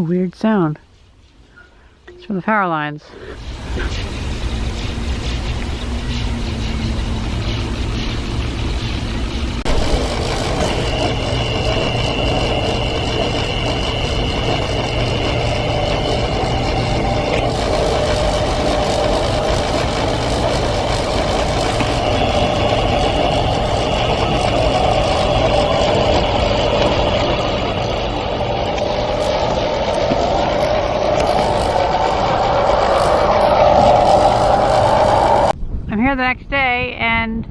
Oh, weird sound. It's from the power lines. The next day, and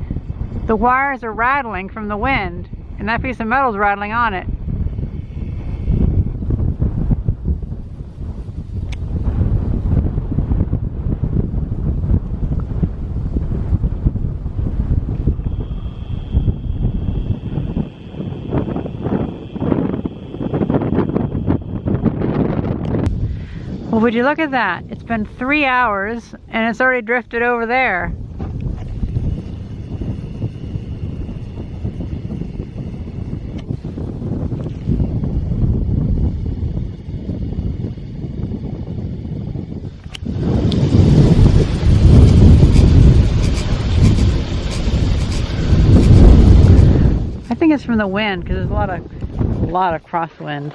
the wires are rattling from the wind, and that piece of metal is rattling on it. Well, would you look at that? It's been 3 hours and it's already drifted over there. I think it's from the wind because there's a lot of crosswind.